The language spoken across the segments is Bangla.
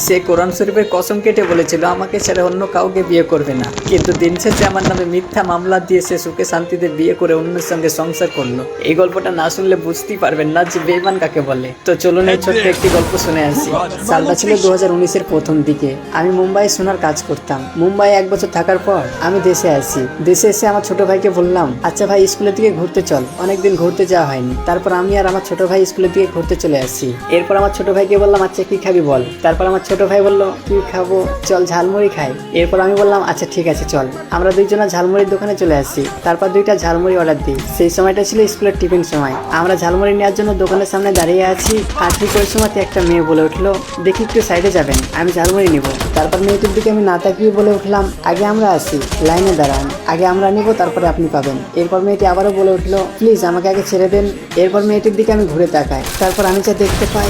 সে কোরআন শরীফের কসম কেটে বলেছিল আমাকে ছেড়ে অন্য কাউকে বিয়ে করবে না, কিন্তু দিন শেষে আমার নামে মিথ্যা মামলা দিয়ে সে সুখে শান্তিতে বিয়ে করে অন্যের সঙ্গে সংসার করলো। এই গল্পটা না শুনলে বুঝতেই পারবেন না যে বেঈমান কাকে বলে। তো চলুন এই ছোট্ট একটি গল্প শুনে আসি। সালটা ছিল 2019-এর প্রথম দিকে। আমি মুম্বাই সোনার কাজ করতাম। মুম্বাই 1 বছর থাকার পর আমি দেশে আসি। দেশে এসে আমার ছোট ভাইকে বললাম, আচ্ছা ভাই স্কুলের দিকে ঘুরতে চল, অনেকদিন ঘুরতে যাওয়া হয়নি। তারপর আমি আর আমার ছোট ভাই স্কুলের দিকে ঘুরতে চলে আসি। এরপর আমার ছোট ভাইকে বললাম, আচ্ছা কি খাবি বল। তারপর আমার ছোট ভাই বলল, কি খাবো, চল ঝালমুড়ি খাই। এরপর আমি বললাম, আচ্ছা ঠিক আছে চল। আমরা দুইজনা ঝালমুড়ির দোকানে চলে আসি। তারপর 2টা ঝালমুড়ি অর্ডার দিই। সেই সময়টা ছিল স্কুলের টিফিন সময়। আমরা ঝালমুড়ি নেওয়ার জন্য দোকানের সামনে দাঁড়িয়ে আছি। আর ঠিক ওই সময়তে একটা মেয়ে বলে উঠলো, দেখি একটু সাইডে যাবেন, আমি ঝালমুড়ি নিব। তারপর মেয়েটির দিকে আমি না তাকিয়ে বলে উঠলাম, আগে আমরা আসি, লাইনে দাঁড়ান, আগে আমরা নিব তারপরে আপনি পাবেন। এরপর মেয়েটি আবারও বলে উঠলো, প্লিজ আমাকে আগে ছেড়ে দেন। এরপর মেয়েটির দিকে আমি ঘুরে তাকাই। তারপর আমি যা দেখতে পাই,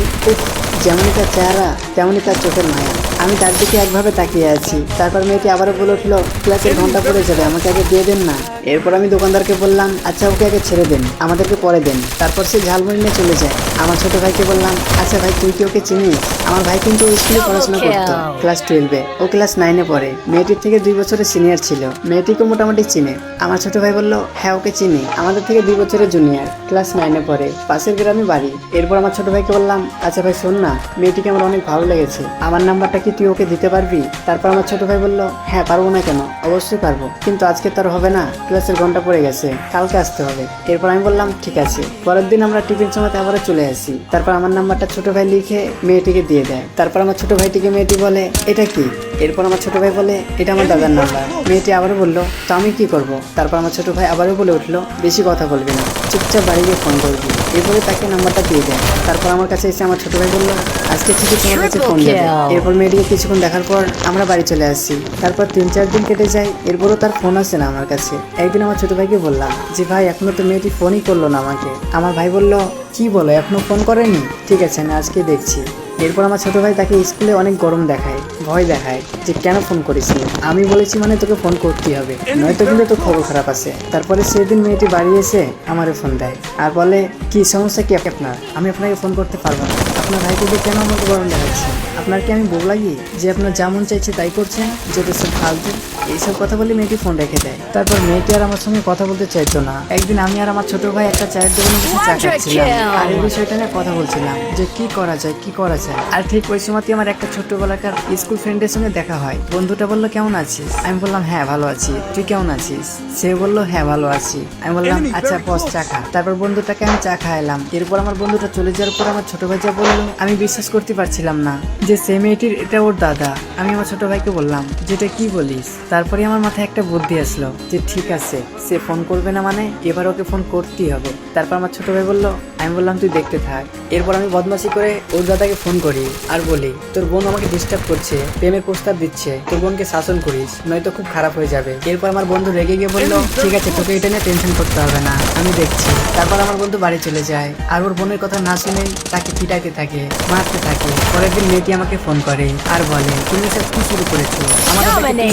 যেমনই তার চেহারা তেমনই তার চোখের মায়া। আমি তার দিকে একভাবে তাকিয়ে আছি। তারপর মেয়েটি আবারও বলে উঠলো, ক্লাসের ঘন্টা পড়ে যাবে, আমাকে আগে দিয়ে দেন না। এরপর আমি দোকানদারকে বললাম, আচ্ছা ওকে আগে ছেড়ে দেন, আমাদেরকে পরে দেন। তারপর সে ঝালমুড়ি নিয়ে চলে যায়। আমার ছোট ভাইকে বললাম, আচ্ছা ভাই তুই কি ওকে চিনিস? আমার ভাই কিন্তু ওই স্কুলে পড়াশোনা করতো, ক্লাস 12-এ, ও ক্লাস 9-এ পড়ে। মেয়েটির থেকে 2 বছরের সিনিয়র ছিল। মেয়েটিকে মোটামুটি চিনে। আমার ছোট ভাই বলল, হ্যাঁ ওকে চিনি, আমাদের থেকে 2 বছরের জুনিয়র, ক্লাস 9-এ পড়ে, পাশের গ্রামে বাড়ি। এরপর আমার ছোট ভাইকে বললাম, আচ্ছা ভাই শোন না, মেয়েটিকে আমার অনেক ভালো লেগেছে, আমার নাম্বারটা কি তুই ওকে দিতে পারবি? তারপর আমার ছোট ভাই বলল, হ্যাঁ পারবো না কেন, অবশ্যই পারবো, কিন্তু আজকে তার হবে না, ক্লাসের ঘন্টা পড়ে গেছে, কালকে আসতে হবে। এরপর আমি বললাম, ঠিক আছে। পরের দিন আমরা টিফিন সময়তে আবারও চলে আসি। তারপর আমার নাম্বারটা ছোট ভাই লিখে মেয়েটিকে দিয়ে দেয়। তারপর আমার ছোট ভাইটিকে মেয়েটি বলে, এটা কি? এরপর আমার ছোট ভাই বলে, এটা আমার দাদার নাম্বার। মেয়েটি আবারও বললো, তো আমি কি করব? তারপর আমার ছোট ভাই আবারও বলে উঠলো, বেশি কথা বলবি না, চুপচাপ বাড়ি গিয়ে ফোন করবি। এরপরে তাকে নাম্বারটা দিয়ে দেয়। তারপর আমার কাছে এসে আমার ছোট ভাই বললো, আজকে ঠিকই তোমার কাছে ফোন দেবে। এরপর মেয়েটিকে কিছুক্ষণ দেখার পর আমরা বাড়ি চলে আসি। তারপর 3-4 দিন কেটে যায়। এরপরও তার ফোন আসে না আমার কাছে। একদিন আমার ছোট ভাইকে বললাম যে, ভাই এখনো তো মেয়েটি ফোনই করলো না আমাকে। আমার ভাই বলল, কি বলো, এখনো ফোন করেনি? ঠিক আছে আমি আজকে দেখছি। এরপর আমার ছোট ভাই তাকে স্কুলে অনেক গরম দেখায়, ভয় দেখায় যে কেন ফোন করিসনি। আমি বলেছি মানে তোকে ফোন করতেই হবে, নয়তো কিন্তু তোর খবর খারাপ আছে। তারপরে সেদিন মেয়েটি বাড়ি এসে আমারে ফোন দেয় আর বলে, কি সমস্যা কি আপনার? আমি আপনাকে ফোন করতে পারবো না। আপনার ভাইকে দিয়ে কেন আমাকে গরম দেখাচ্ছেন? আপনার কি আমি বউ লাগি যে আপনার যেমন চাইছে তাই করছেন? যেটা সব ফালতু। এইসব কথা বলে মেয়েটি ফোন রেখে দেয়। তারপর মেয়েটি আর আমার সঙ্গে কথা বলতে চাইতো না। একদিন আমি আর আমার ছোট ভাই একটা চায়ের দোকানে বসে চা খাচ্ছিলাম আর এই বিষয়টা নিয়ে কথা বলছিলাম যে কি করা যায় কি করা যায়। আর ঠিক ওই সময়তে আমার একটা ছোট্টবেলাকার স্কুল ফ্রেন্ডের সঙ্গে দেখা হয়। বন্ধুটা বললো, কেমন আছিস? আমি বললাম, হ্যাঁ ভালো আছি, তুই কেমন আছিস? সে বললো, হ্যাঁ ভালো আছি। আমি বললাম, আচ্ছা বস চা খা। তারপর বন্ধুটাকে আমি চা খাইলাম। এরপর আমার বন্ধুটা চলে যাওয়ার পর আমার ছোট ভাই যা বললো আমি বিশ্বাস করতে পারছিলাম না যে সে মেয়েটির এটা ওর দাদা। আমি আমার ছোট ভাইকে বললাম, যেটা কি বলিস? তারপরে আমার মাথায় একটা বুদ্ধি আসলো যে ঠিক আছে, সে ফোন করবে না মানে এবার ওকে ফোন করতেই হবে। তারপর আমার ছোট ভাই বললো, আমি বললাম তুই দেখতে থাক। এরপর আমি বদমাশি করে ওর দাদাকে ফোন করি আর বলি, তোর বোন আমাকে ডিস্টার্ব করছে, প্রেমের প্রস্তাব দিচ্ছে, তোর বোনকে শাসন করিস, নয়তো খুব খারাপ হয়ে যাবে। এরপর আমার বন্ধু রেগে গিয়ে বললো, ঠিক আছে তোকে এটা নিয়ে টেনশন করতে হবে না, আমি দেখছি। তারপর আমার বন্ধু বাড়ি চলে যায় আর ওর বোনের কথা না শুনেই তাকে পিটাইতে থাকে, মারতে থাকে। পরের দিন মেয়েটি আমাকে ফোন করে আর বলে, তুমি সব কি শুরু করেছো? আমার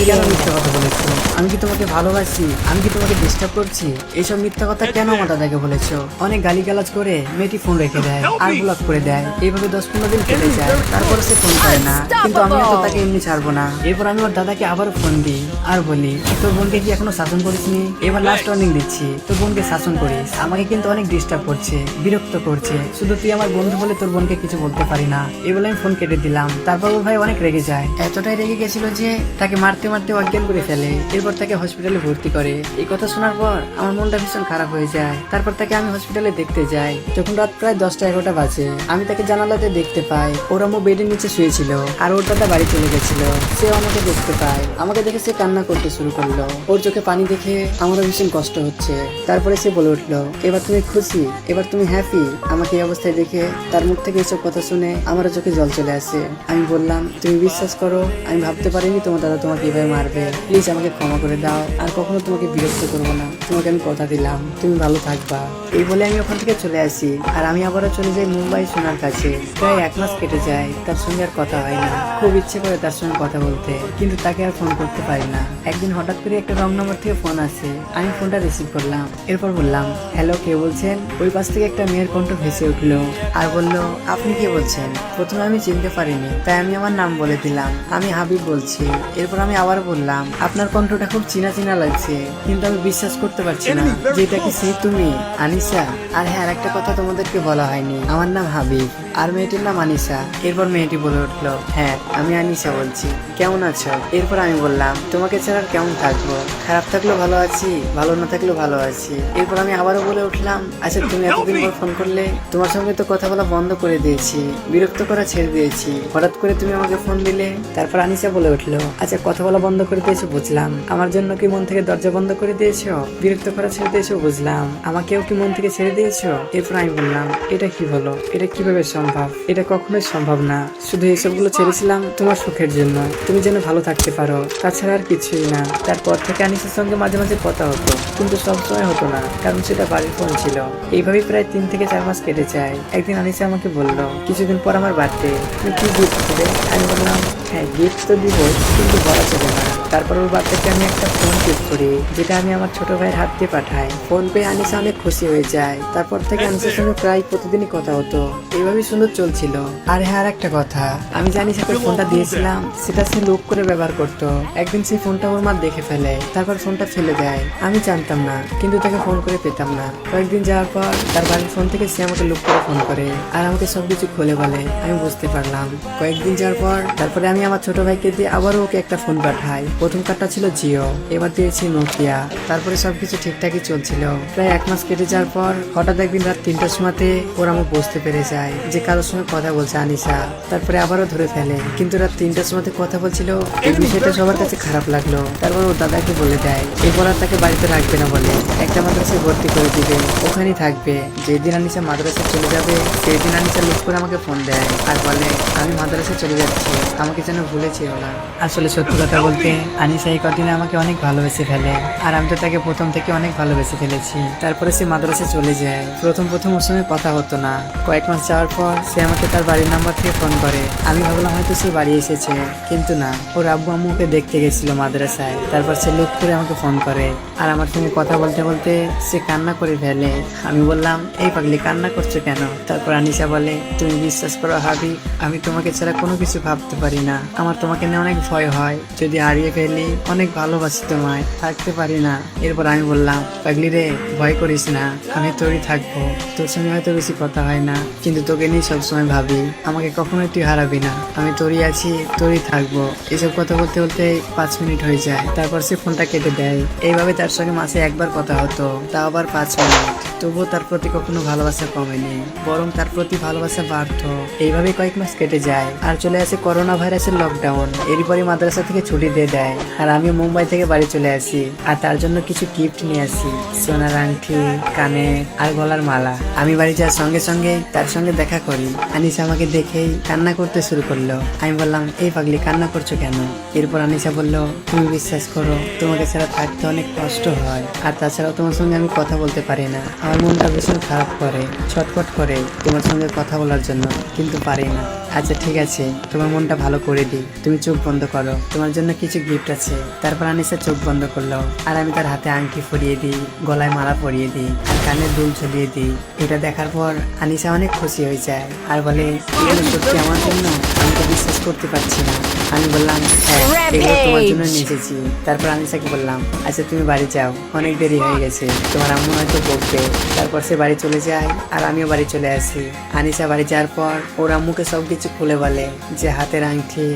কেন মিথ্যা কথা বলেছো? আমি কি তোমাকে ভালোবাসি? আমি কি তোমাকে ডিস্টার্ব করছি? এইসব মিথ্যা কথা কেন আমার দাদাকে বলেছো? অনেক গালিগালাজ করে মেয়েটি ফোন রেখে দেয় আর ব্লক করে দেয়। এইভাবে 10-15 দিন কেটে যায়। তারপর সে ফোন করে না, কিন্তু আমি তো তাকে এমনি ছাড়বো না। এরপর আমি ওর দাদাকে আবার ফোন দিই আর বলি, তোর বোনকে কি এখনো শাসন করিসনি? এবার লাস্ট ওয়ার্নিং দিচ্ছি, তোর বোনকে শাসন করিস, আমাকে কিন্তু অনেক ডিস্টার্ব করছে, বিরক্ত করছে, শুধু তুই আমার বন্ধু বলে তোর বোনকে কিছু বলতে পারি না। এই বলে আমি ফোন কেটে দিলাম। তারপর ওর ভাই অনেক রেগে যায়, এতটাই রেগে গেছিল যে তাকে মারতে মারতে অজ্ঞান করে ফেলে। এরপর তাকে হসপিটালে ভর্তি করে। এই কথা শোনার পর আমার মনটা ভীষণ খারাপ হয়ে যায়। তারপর তাকে আমি হসপিটালে দেখতে যাই। যখন রাত প্রায় 10টা-11টা বাজে, আমি তাকে জানালাতে দেখতে পাই ওর আম্মু বেডের নিচে শুয়েছিল আর ওর দাদা বাড়ি চলে গেছিল। সে আমাকে দেখতে পায়, আমাকে দেখে সে কান্না করতে শুরু করলো। ওর চোখে পানি দেখে আমারও ভীষণ কষ্ট হচ্ছে। তারপরে সে বলে উঠলো, এবার তুমি খুশি, এবার তুমি হ্যাপি? আমাকে এই অবস্থায় দেখে তার মুখ থেকে এসব কথা শুনে আমারও চোখে জল চলে আসে। আমি বললাম, তুমি বিশ্বাস করো, আমি ভাবতে পারিনি তোমার দাদা তোমাকে এভাবে মারবে। প্লিজ আমাকে ক্ষমা করে দাও, আর কখনো তোমাকে বিরক্ত করবো না, তোমাকে আমি কথা দিলাম তুমি ভালো থাকবা। এই বলে আমি ওখান থেকে চলে আসি আর আমি আবারও চলে যাই মুম্বাই সোনার কাছে। প্রায় 1 মাস কেটে যায়, তার সঙ্গে আর কথা হয় না। খুব ইচ্ছে করে তার সঙ্গে কথা বলতে, কিন্তু তাকে আর ফোন করতে পারি না। একদিন হঠাৎ করে একটা রং নম্বর থেকে ফোন আসে, আমি ফোনটা রিসিভ করলাম। এরপর বললাম, হ্যালো কে বলছেন? ওই পাশ থেকে একটা মেয়ের কণ্ঠ ভেসে উঠলো আর বলল, আপনি কে বলছেন? প্রথমে আমি চিনতে পারিনি, তাই আমি আমার নাম বলে দিলাম, আমি হাবিব বলছি। এরপর আমি আবার বললাম, আপনার কণ্ঠটা খুব চেনা চেনা লাগছে, কিন্তু আমি বিশ্বাস করতে পারছি না যে এটা কি সেই তুমি, আনিসা? আর হ্যাঁ, একটা কথা তোমাদেরকে বলা হয়নি, আমার নাম হাবিব আর মেয়েটির নাম আনিসা। এরপর মেয়েটি বলে উঠলো, হ্যাঁ আমি আনিসা বলছি, কেমন আছো? এরপর আমি বললাম, তোমাকে ছাড়া আর কেমন থাকবো, খারাপ থাকলেও ভালো আছি, ভালো না থাকলেও ভালো আছি। এরপর আমি আবারও বলে উঠলাম, আচ্ছা তুমি এতদিন পর ফোন করলে, তোমার সঙ্গে তো কথা বলা বন্ধ করে দিয়েছি, বিরক্ত করা ছেড়ে দিয়েছি, হঠাৎ করে তুমি আমাকে ফোন দিলে। তারপর আনিসা বলে উঠলো, আচ্ছা কথা বলা বন্ধ করে দিয়েছো বুঝলাম, আমার জন্য কি মন থেকে দরজা বন্ধ করে দিয়েছো? বিরক্ত করা ছেড়ে দিয়েছো বুঝলাম, আমাকেও কি মন থেকে ছেড়ে দিয়েছো? এরপর আমি বললাম, এটা কি হলো, এটা কিভাবে সম্ভব? এটা কখনোই সম্ভব না, শুধু এসবগুলো ছেড়েছিলাম তোমার সুখের জন্য, তুমি যেন ভালো থাকতে পারো, তাছাড়া আর কিছুই না। তারপর থেকে আনিসের সঙ্গে মাঝে মাঝে কথা হতো, কিন্তু সবসময় হতো না, কারণ সেটা বাড়ির ফোন ছিল। এইভাবেই প্রায় 3 থেকে 4 মাস কেটে যায়। একদিন আনিসা আমাকে বলল, কিছুদিন পর আমার বার্থডে, তুমি কি গিফট দেবে? আমি বললাম, হ্যাঁ গিফট তো দিব, কিন্তু বলা যাবে না। তারপর ওর বার্থডেতে আমি একটা ফোন গিফট করি, যেটা আমি আমার ছোট ভাইয়ের হাত দিয়ে পাঠাই। ফোন পেয়ে আনিসা অনেক খুশি হয়ে যায়। তারপর থেকে আনিসার সঙ্গে প্রায় প্রতিদিনই কথা হতো, এইভাবেই সুন্দর চলছিল। আর হ্যাঁ, আর একটা কথা, আমি জানি সাথে ফোনটা দিয়েছিলাম সেটা সে লোক করে ব্যবহার করতো। একদিন সেই ফোনটা ওর মা দেখে ফেলে, তারপর ফোনটা ফেলে দেয়। আমি জানতাম না, কিন্তু তাকে ফোন করে পেতাম না। কয়েকদিন যাওয়ার পর তার বাড়ির ফোন থেকে সে আমাকে লোক করে ফোন করে আর আমাকে সবকিছু খুলে বলে। আমি বুঝতে পারলাম। কয়েকদিন যাওয়ার পর তারপরে আমি আমার ছোট ভাইকে দিয়ে আবারও ওকে একটা ফোন পাঠাই। প্রথম কার্ডটা ছিল জিও, এবার দিয়েছি নোকিয়া। তারপরে সবকিছু ঠিকঠাকই চলছিল। প্রায় 1 মাস কেটে যাওয়ার পর হঠাৎ একদিন রাত 3টার সময়তে ওরা আমার বুঝতে পেরে যায় যে কারোর সঙ্গে কথা বলছে আনিসা। তারপরে আবারও ধরে ফেলে, কিন্তু রাত 3টার সময়তে কথা বলছিল। এই বিষয়টা সবার কাছে খারাপ লাগলো। তারপর ওর দাদাকে বলে দেয়, এরপর আর তাকে বাড়িতে রাখবে না বলে একটা মাদ্রাসায় ভর্তি করে দিবে, ওখানেই থাকবে। যেদিন আনিসা মাদ্রাসায় চলে যাবে সেই দিন আনিসা লুক করে আমাকে ফোন দেয় আর বলে, আমি মাদ্রাসায় চলে যাচ্ছি, আমাকে যেন ভুলেছিও না। আসলে সত্যি কথা বলতে আনিসা এই কদিনে আমাকে অনেক ভালোবেসে ফেলে, আর আমি তো তাকে প্রথম থেকে অনেক ভালোবেসে ফেলেছি। তারপরে সে মাদ্রাসায় চলে যায়। প্রথম ওর সঙ্গে কথা হতো না। কয়েক মাস যাওয়ার পর সে আমাকে তার বাড়ির নাম্বার থেকে ফোন করে। আমি ভাবলাম হয়তো সে বাড়ি এসেছে, কিন্তু না, ওর আব্বু আম্মুকে দেখতে গেছিল মাদ্রাসায়। তারপর সে লুক করে আমাকে ফোন করে আর আমার সঙ্গে কথা বলতে বলতে সে কান্না করে ফেলে। আমি বললাম, এই পাগলি কান্না করছো কেন? তারপর আনিসা বলে, তুমি বিশ্বাস করো হাবিব, আমি তোমাকে ছাড়া কোনো কিছু ভাবতে পারি না। আমার তোমাকে নিয়ে অনেক ভয় হয়, যদি হারিয়ে ফেলি। অনেক ভালোবাসি তোমায়, থাকতে পারি না। এরপর আমি বললাম, পাগলি রে, ভয় করিস না, আমি তোরই থাকবো। তোর সঙ্গে হয়তো বেশি কথা হয় না, কিন্তু তোকে নিয়ে সবসময় ভাবি। আমাকে কখনোই তুই হারাবি না, আমি তোরই আছি, তোরই থাকবো। এসব কথা বলতে বলতে 5 মিনিট হয়ে যায়। তারপর সে ফোনটা কেটে দেয়। এইভাবে তার সঙ্গে মাসে একবার কথা হতো, তাও আবার 5 মিনিট। তবুও তার প্রতি কখনো ভালোবাসা কমেনি, বরং তার প্রতি ভালোবাসা বাড়তো। এইভাবে কয়েক মাস কেটে যায় আর চলে আসে করোনা ভাইরাসের লকডাউন। এরপরই মাদ্রাসা থেকে ছুটি দিয়ে দেয় আর আমি মুম্বাই থেকে বাড়ি চলে আসি আর তার জন্য কিছু গিফট নিয়ে আসি, সোনার আংটি, কানে আর গলার মালা। আমি বাড়ি যাওয়ার সঙ্গে সঙ্গে তার সঙ্গে দেখা করি। আনিসা আমাকে দেখেই কান্না করতে শুরু করলো। আমি বললাম, এই পাগলি কান্না করছো কেন? এরপর আনিসা বলল, তুমি বিশ্বাস করো, তোমাকে ছাড়া থাকতে অনেক কষ্ট হয়, আর তাছাড়াও তোমার সঙ্গে আমি কথা বলতে পারি না। আমার মনটা ভীষণ খারাপ করে, ছটফট করে তোমার সঙ্গে কথা বলার জন্য, কিন্তু পারি না। আচ্ছা ঠিক আছে, তোমার মনটা ভালো করে দিই, তুমি চোখ বন্ধ করো, তোমার জন্য কিছু গিফট আছে। তারপর আনিসা চোখ বন্ধ করলো আর আমি তার হাতে আংটি পরিয়ে দিই, গলায় মালা পরিয়ে দিই আর কানে দুল ঝুলিয়ে দিই। এটা দেখার পর আনিসা অনেক খুশি হয়ে যায় আর বলে, এগুলো সত্যি আমার জন্য? আমি তো বিশ্বাস করতে পারছি না। আমি বললাম, হ্যাঁ, এগুলো তোমার জন্য নিয়ে এসেছি। তারপর আনিসাকে বললাম, আচ্ছা তুমি বাড়ি যাও, অনেক দেরি হয়ে গেছে, তোমার আম্মু হয়তো বকবে। তারপর সে বাড়ি চলে যায় আর আমিও বাড়ি চলে আসি। আনিসা বাড়ি যাওয়ার পর ওর আম্মুকে সবকিছু খুলে বলে, যে হাতের আংটি,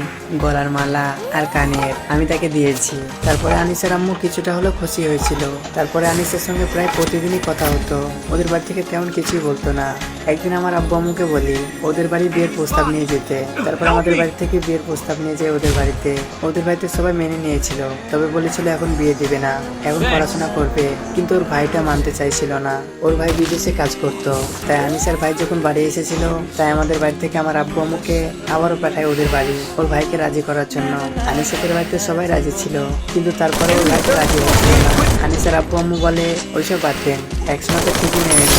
গলার মালা আর কানের আমি তাকে দিয়েছি। তারপরে আনিসার আম্মু কিছুটা হলেও খুশি হয়েছিল। তারপরে আনিসার সঙ্গে প্রায় প্রতিদিনই কথা হতো। ওদের বাড়ি থেকে তেমন কিছুই বলতো না। একদিন আমার আব্বু আম্মুকে বলি ওদের বাড়ি বিয়ের প্রস্তাব নিয়ে যেতে। তারপর আমাদের বাড়ি থেকে বিয়ের প্রস্তাব নিয়ে যায় ওদের বাড়িতে। ওদের বাড়িতে সবাই মেনে নিয়েছিল, তবে বলেছিল এখন বিয়ে দিবে না, এখন পড়াশোনা করবে। কিন্তু ওর ভাইটা মানতে চাইছিল না। ওর ভাই বিদেশে কাজ করতো। তাই আনিসার ভাই যখন বাড়ি এসেছিল, তাই আমাদের বাড়ি থেকে আমার আব্বু আম্মুকে আবারও পাঠায় ওদের বাড়ি, ওর ভাইকে রাজি করার জন্য। আনিসাদের বাড়িতে সবাই রাজি ছিল, কিন্তু তারপরে ওর ভাইকে রাজি হচ্ছিল না। আনিসার আব্বু আম্মু বলে, ওইসব বাদ দেন, একসময় তো ঠিকই মেনে নেবে।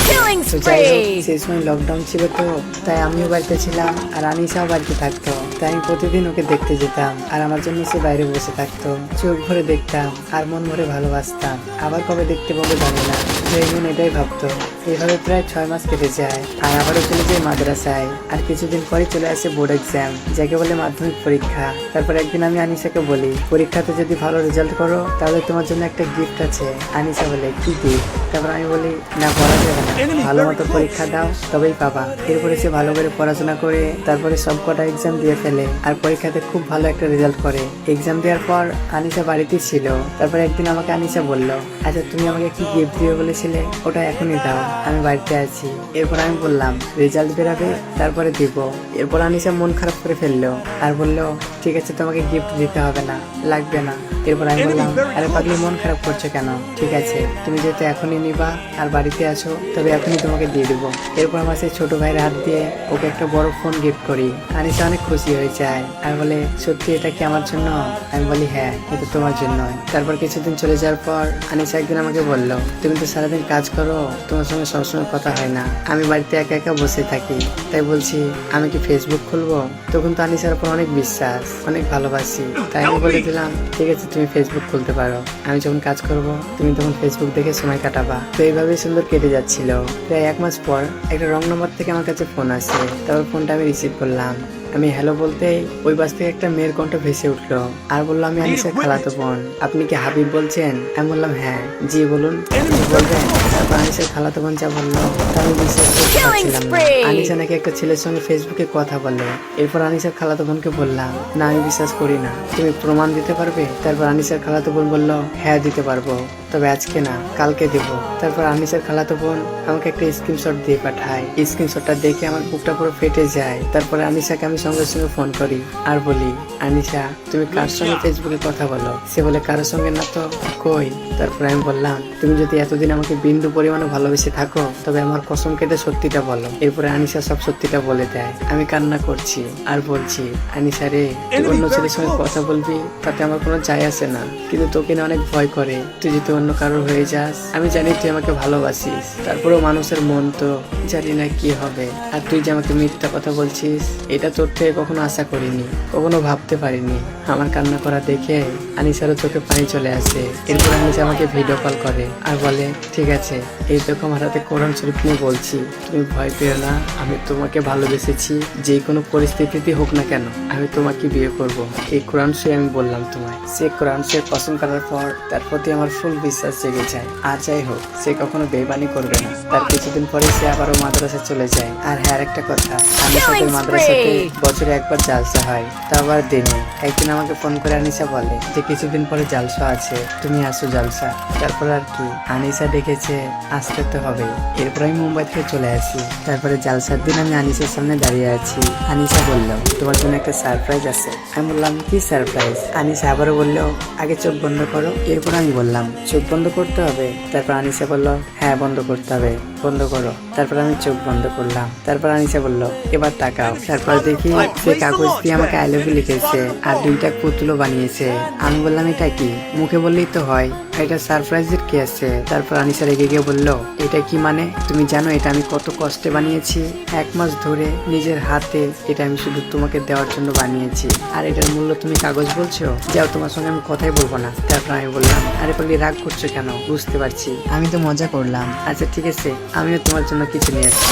তো যাই হোক, সেই সময় লকডাউন ছিল, তো তাই আমিও বাড়িতে ছিলাম আর আনিসাও বাড়িতে থাকতো। তাই আমি প্রতিদিন ওকে দেখতে যেতাম আর আমার জন্য সে বাইরে বসে থাকতো। চোখ ভরে দেখতাম আর মন ভরে ভালোবাসতাম। আবার কবে দেখতে পাবো জানি না, এই মন এটাই ভাবতো। এইভাবে প্রায় 6 মাস কেটে যায় আর আবারও চলে যায় মাদ্রাসায়। আর কিছুদিন পরে চলে আসে বোর্ড এক্সাম, যাকে বলে মাধ্যমিক পরীক্ষা। তারপর একদিন আমি আনিসাকে বলি, পরীক্ষাতে যদি ভালো রেজাল্ট করো তাহলে তোমার জন্য একটা গিফট আছে। আনিসা বলে, কি গিফট? তারপর আমি বলি, না বলা যাবে না, ভালো মতো পরীক্ষা দাও তবেই পাবা। এরপরে সে ভালো করে পড়াশোনা করে তারপরে সব কটা এক্সাম দিয়ে ফেলে আর পরীক্ষাতে খুব ভালো একটা রেজাল্ট করে। এক্সাম দেওয়ার পর আনিসা বাড়িতেই ছিল। তারপর একদিন আমাকে আনিসা বলল, আচ্ছা তুমি আমাকে কি গিফট দিবে বলেছিলে, ওটা এখনই দাও, আমি বাড়িতে আছি। এরপর আমি বললাম, রেজাল্ট বেরাবে তারপরে দিব। এরপর আনিসা মন খারাপ করে ফেললো আর বললো, ঠিক আছে তোমাকে গিফট দিতে হবে না, লাগবে না। এরপর আমি বললাম, আরে পাগলি মন খারাপ করছো কেন? ঠিক আছে তুমি যেহেতু এখনই নিবা আর বাড়িতে আছো তবে এখনই তোমাকে দিয়ে দেবো। এরপর আমার সেই ছোট ভাইয়ের হাত দিয়ে ওকে একটা বড় ফোন গিফট করি। আনিসা অনেক খুশি হয়ে যায় আর বলে, সত্যি এটা কি আমার জন্য? আমি বলি, হ্যাঁ এটা তোমার জন্য। তারপর কিছুদিন চলে যাওয়ার পর আনিসা একদিন আমাকে বললো, তুমি তো সারাদিন কাজ করো, তোমার সঙ্গে সবসময় কথা হয় না, আমি বাড়িতে একা একা বসে থাকি, তাই বলছি আমি কি ফেসবুক খুলবো? তখন তো আনিসার উপর অনেক বিশ্বাস, অনেক ভালোবাসি, তাই আমি বলে দিলাম, ঠিক আছে তুমি ফেসবুক খুলতে পারো, আমি যখন কাজ করব তুমি তখন ফেসবুক দেখে সময় কাটাবা। তো এইভাবেই সুন্দর কেটে যাচ্ছিল। প্রায় 1 মাস পর একটা রং নম্বর থেকে আমার কাছে ফোন আসে। তারপর ফোনটা আমি রিসিভ করলাম। আমি হ্যালো বলতেই ওই বাস থেকে একটা মেয়ের কণ্ঠ ভেসে উঠলো আর বললো, আমি আনিসার খালাতো বোন, আপনি কি হাবিব বলছেন? আমি বললাম, হ্যাঁ। জি বলুন, কিছু বলবেন? তারপর আনিসার খালাতো বোন যা বললো তা আমি বিশ্বাস করতে পারছিলাম না। আনিসা নাকি একটা ছেলের সঙ্গে ফেসবুকে কথা বলে। এরপর আনিসার খালাতো বোনকে বললাম, না আমি বিশ্বাস করি না, তুমি প্রমাণ দিতে পারবে? তারপর আনিসার খালাতো বোন বললো, হ্যাঁ দিতে পারবো, তবে আজকে না কালকে দেবো। তারপর আনিসার খালাতো বোন আমাকে একটা স্ক্রিনশট দিয়ে পাঠায়। স্ক্রিনশটটা দেখে আমার বুকটা পুরো ফেটে যায়। তারপরে আনিসাকে আমি সঙ্গে সঙ্গে ফোন করি আর বলি, আনিসা তুমি কার সঙ্গে ফেসবুকে কথা বলো? সে বলে, কারোর সঙ্গে না তো, কই? তারপরে আমি বললাম, তুমি যদি এতদিন আমাকে বিন্দু পরিমাণে ভালোবেসে থাকো তবে আমার কসম কেটে সত্যিটা বলো। এরপরে আনিসা সব সত্যিটা বলে দেয়। আমি কান্না করছি আর বলছি, আনিসা রে, তুই অন্য ছেলের সঙ্গে কথা বলবি তাতে আমার কোনো যায় আসে না, কিন্তু তোকে না অনেক ভয় করে, তুই যদি অন্য কারোর হয়ে যাস। আমি জানি তুই আমাকে ভালোবাসিস, তারপরেও মানুষের মন তো জানি না কি হবে। আর তুই যে আমাকে মিথ্যা কথা বলছিস এটা তোর থেকে কখনো আশা করিনি, কখনো ভাবতে পারিনি। আমার কান্না করা দেখে আনিসারও চোখে পানি চলে আসে। এরপর আনিসা আমাকে ভিডিও কল করে আর বলে, ঠিক আছে এই দেখো আমার হাতে কোরআন শরীফ নিয়ে বলছি, তুমি ভয় পেও না, আমি তোমাকে ভালোবেসেছি, যে কোনো পরিস্থিতিতে হোক না কেন আমি তোমাকে বিয়ে করব। এই কোরআন সে আমি বললাম তোমায়। সে কোরআন সে কসম করার পর তার প্রতি আমার ফুল বিশ্বাস জেগে যায়। আর যাই হোক, সে কখনো বেইমানি করবে না। তার কিছুদিন পরে সে আবারও মাদ্রাসা চলে যায়। আর হ্যাঁ আরেকটা কথা, আনিসাদের মাদ্রাসাতে বছরে একবার জালসা হয়, তা আবার দিনে। একদিন আমাকে ফোন করে আনিসা বলে যে কিছুদিন পরে জালসা আছে, তুমি আসো জালসা। তারপর আর কি, আনিসা ডেকেছে, আসতে তো হবেই। এরপর আমি মুম্বাই থেকে চলে আসি। তারপরে জালসার দিন আমি আনিসার সামনে দাঁড়িয়ে আছি। আনিসা বলল, তোমার জন্য একটা সারপ্রাইজ আছে। আমি বললাম, কি সারপ্রাইজ? আনিসা আবারও বললো, আগে চোখ বন্ধ করো। এরপর আমি বললাম, চোখ বন্ধ করতে হবে? তারপর আনিসা বললো, হ্যাঁ বন্ধ করতে হবে, বন্ধ করো। তারপর আমি চোখ বন্ধ করলাম। তারপর আনিসা বললো, এবার তাকাও। তারপর দেখি সে কাগজ দিয়ে আমাকে আই লাভ ইউ লিখেছে আর 2টা পুতুলও বানিয়েছে। আমি বললাম, এটা কি? মুখে বললেই তো হয়, এটা সারপ্রাইজের কি আছে? তারপর আনিসা রেগে গিয়ে বললো, এটা কি মানে? তুমি জানো এটা আমি কত কষ্টে বানিয়েছি? 1 মাস ধরে নিজের হাতে এটা আমি শুধু তোমাকে দেওয়ার জন্য বানিয়েছি, আর এটার মূল্য তুমি কাগজ বলছো? যাও, তোমার সঙ্গে আমি কথাই বলবো না। তারপর আমি বললাম, আরে পাগলি রাগ করছো কেন? বুঝতে পারছি, আমি তো মজা করলাম। আচ্ছা ঠিক আছে, আমিও তোমার জন্য কিছু নিয়ে আসছি,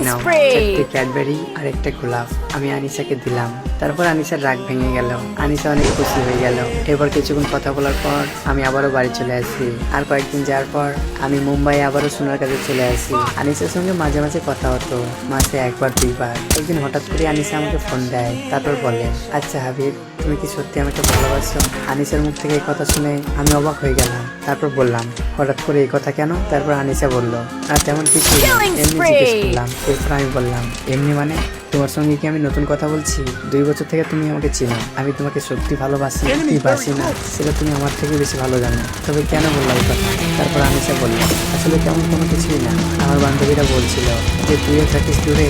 নাও, একটা ক্যাডবেরি আর একটা গোলাপ। আমি আনিসাকে দিলাম। তারপর আনিসার রাগ ভেঙে গেল। আনিসা অনেক খুশি হয়ে গেল। এরপর কিছুক্ষণ কথা বলার পর আমি আবারও বাড়ি চলে আসি। আর কয়েকদিন যাওয়ার পর আমি মুম্বাই আবারও সোনার কাছে চলে আসি। আনিসার সঙ্গে মাঝে মাঝে কথা হতো, মাসে 1বার 2বার। একদিন হঠাৎ করে আনিসা আমাকে ফোন দেয়। তারপর বলে, আচ্ছা হাবিব, তুমি কি সত্যি আমাকে ভালোবাসো? আনিসার মুখ থেকে এই কথা শুনে আমি অবাক হয়ে গেলাম। তারপর বললাম, হঠাৎ করে এই কথা কেন? তারপর আনিসা বলল, আর তেমন কিছু এমনি জিজ্ঞেস করলাম। এরপর আমি বললাম, এমনি মানে তোমার সঙ্গে কি আমি নতুন কথা বলছি? 2 বছর থেকে তুমি আমাকে চিনো, আমি তোমাকে সত্যি ভালোবাসি কি বাসি না সেটা তুমি আমার থেকে বেশি ভালো জানো, তবে কেন বললাম এই কথা? তারপর আনিসা বলল, আসলে তেমন কোনো কিছুই না, আমার বান্ধবীরা বলছিল যে তুইও থাকিস দূরে,